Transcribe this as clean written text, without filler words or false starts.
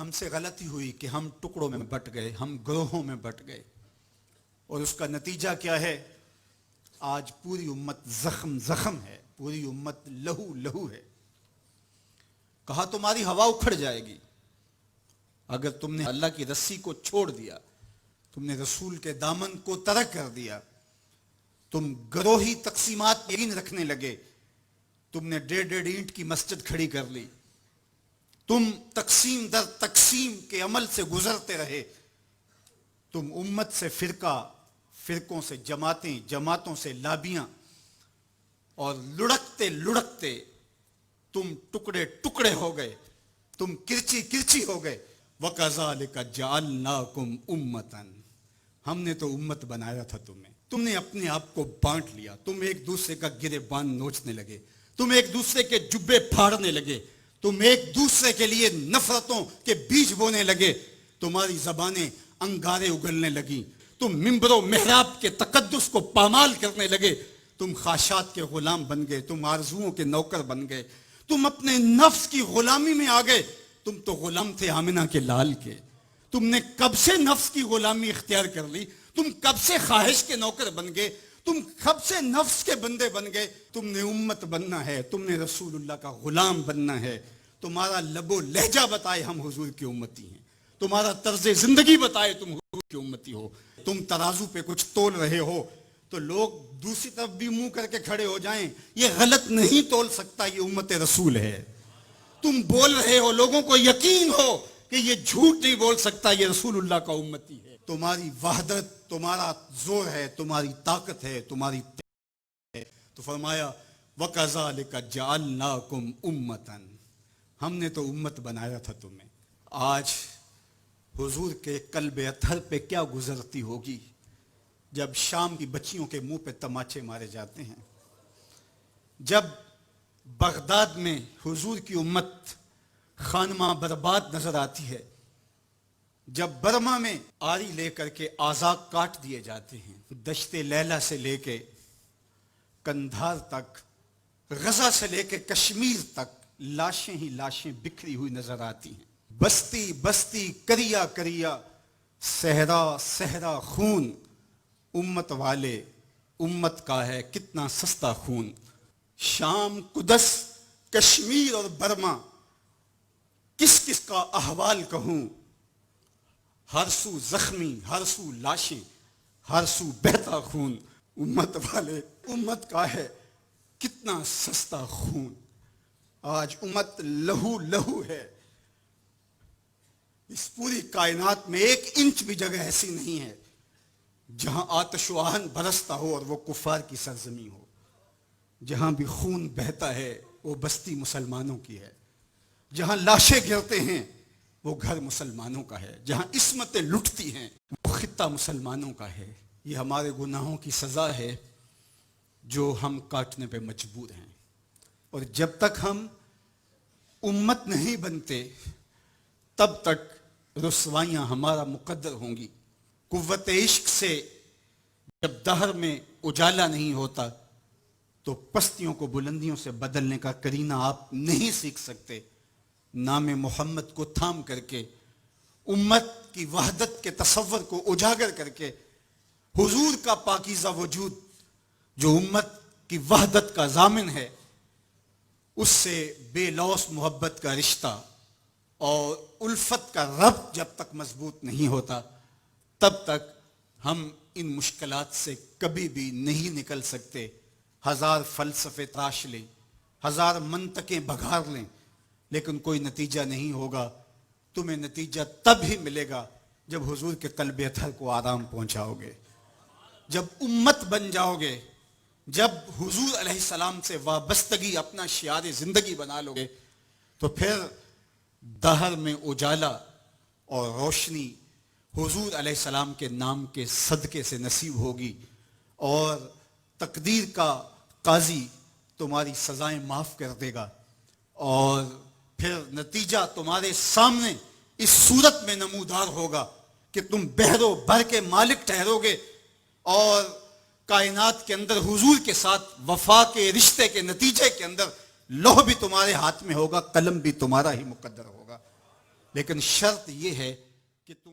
ہم سے غلطی ہوئی کہ ہم ٹکڑوں میں بٹ گئے، ہم گروہوں میں بٹ گئے، اور اس کا نتیجہ کیا ہے؟ آج پوری امت زخم زخم ہے، پوری امت لہو لہو ہے۔ کہا تمہاری ہوا اکھڑ جائے گی اگر تم نے اللہ کی رسی کو چھوڑ دیا، تم نے رسول کے دامن کو ترک کر دیا، تم گروہی تقسیمات یقین رکھنے لگے، تم نے 1.5 اینٹ کی مسجد کھڑی کر لی، تم تقسیم در تقسیم کے عمل سے گزرتے رہے، تم امت سے فرقہ، فرقوں سے جماعتیں، جماعتوں سے لابیاں، اور لڑکتے لڑکتے تم ٹکڑے ٹکڑے ہو گئے، تم کرچی کرچی ہو گئے۔ وَكَذَلِكَ جَعَلْنَاكُمْ أُمَّةً، ہم نے تو امت بنایا تھا تمہیں، تم نے اپنے آپ کو بانٹ لیا، تم ایک دوسرے کا گریبان نوچنے لگے، تم ایک دوسرے کے جبے پھاڑنے لگے، تم ایک دوسرے کے لیے نفرتوں کے بیج بونے لگے، تمہاری زبانیں انگارے اگلنے لگیں، تم ممبر و محراب کے تقدس کو پامال کرنے لگے، تم خواہشات کے غلام بن گئے، تم آرزوؤں کے نوکر بن گئے، تم اپنے نفس کی غلامی میں آ گئے۔ تم تو غلام تھے آمنہ کے لال کے، تم نے کب سے نفس کی غلامی اختیار کر لی، تم کب سے خواہش کے نوکر بن گئے، تم کب سے نفس کے بندے بن گئے۔ تم نے امت بننا ہے، تم نے رسول اللہ کا غلام بننا ہے۔ تمہارا لب و لہجہ بتائے ہم حضور کی امتی ہیں، تمہارا طرز زندگی بتائے تم حضور کی امتی ہو۔ تم ترازو پہ کچھ تول رہے ہو تو لوگ دوسری طرف بھی منہ کر کے کھڑے ہو جائیں، یہ غلط نہیں تول سکتا، یہ امت رسول ہے۔ تم بول رہے ہو، لوگوں کو یقین ہو کہ یہ جھوٹ نہیں بول سکتا، یہ رسول اللہ کا امتی ہے۔ تمہاری وحدت، تمہارا زور ہے، تمہاری طاقت ہے، تمہاری ہے۔ تو فرمایا وَكَذَلِكَ جَعَلْنَاكُمْ أُمَّةً، ہم نے تو امت بنایا تھا تمہیں۔ آج حضور کے قلب اطہر پہ کیا گزرتی ہوگی جب شام کی بچیوں کے منہ پہ تماچے مارے جاتے ہیں، جب بغداد میں حضور کی امت خانمہ برباد نظر آتی ہے، جب برما میں آری لے کر کے اعضاء کاٹ دیے جاتے ہیں، دشت لیلہ سے لے کے کندھار تک، غزہ سے لے کے کشمیر تک لاشیں ہی لاشیں بکھری ہوئی نظر آتی ہیں، بستی بستی، کریا کریا، صحرا صحرا خون، امت والے، امت کا ہے کتنا سستا خون۔ شام، قدس، کشمیر اور برما، کس کس کا احوال کہوں، ہر سو زخمی، ہر سو لاشیں، ہر سو بہتا خون، امت والے، امت کا ہے کتنا سستا خون۔ آج امت لہو لہو ہے، اس پوری کائنات میں 1 انچ بھی جگہ ایسی نہیں ہے جہاں آتش و آہن برستا ہو اور وہ کفار کی سرزمین ہو۔ جہاں بھی خون بہتا ہے وہ بستی مسلمانوں کی ہے، جہاں لاشیں گرتے ہیں وہ گھر مسلمانوں کا ہے، جہاں عصمتیں لٹتی ہیں وہ خطہ مسلمانوں کا ہے۔ یہ ہمارے گناہوں کی سزا ہے جو ہم کاٹنے پہ مجبور ہیں، اور جب تک ہم امت نہیں بنتے تب تک رسوائیاں ہمارا مقدر ہوں گی۔ قوت عشق سے جب دہر میں اجالا نہیں ہوتا تو پستیوں کو بلندیوں سے بدلنے کا کرینہ آپ نہیں سیکھ سکتے۔ نام محمد کو تھام کر کے، امت کی وحدت کے تصور کو اجاگر کر کے، حضور کا پاکیزہ وجود جو امت کی وحدت کا ضامن ہے، اس سے بے لوث محبت کا رشتہ اور الفت کا ربط جب تک مضبوط نہیں ہوتا تب تک ہم ان مشکلات سے کبھی بھی نہیں نکل سکتے۔ 1000 فلسفے تراش لیں، 1000 منطقیں بگھار لیں، لیکن کوئی نتیجہ نہیں ہوگا۔ تمہیں نتیجہ تب ہی ملے گا جب حضور کے قلب اطہر کو آرام پہنچاؤ گے، جب امت بن جاؤ گے، جب حضور علیہ السلام سے وابستگی اپنا شعار زندگی بنا لو گے، تو پھر دہر میں اجالا اور روشنی حضور علیہ السلام کے نام کے صدقے سے نصیب ہوگی، اور تقدیر کا قاضی تمہاری سزائیں معاف کر دے گا، اور پھر نتیجہ تمہارے سامنے اس صورت میں نمودار ہوگا کہ تم بحر و بر کے مالک ٹھہرو گے، اور کائنات کے اندر حضور کے ساتھ وفا کے رشتے کے نتیجے کے اندر لوح بھی تمہارے ہاتھ میں ہوگا، قلم بھی تمہارا ہی مقدر ہوگا۔ لیکن شرط یہ ہے کہ تم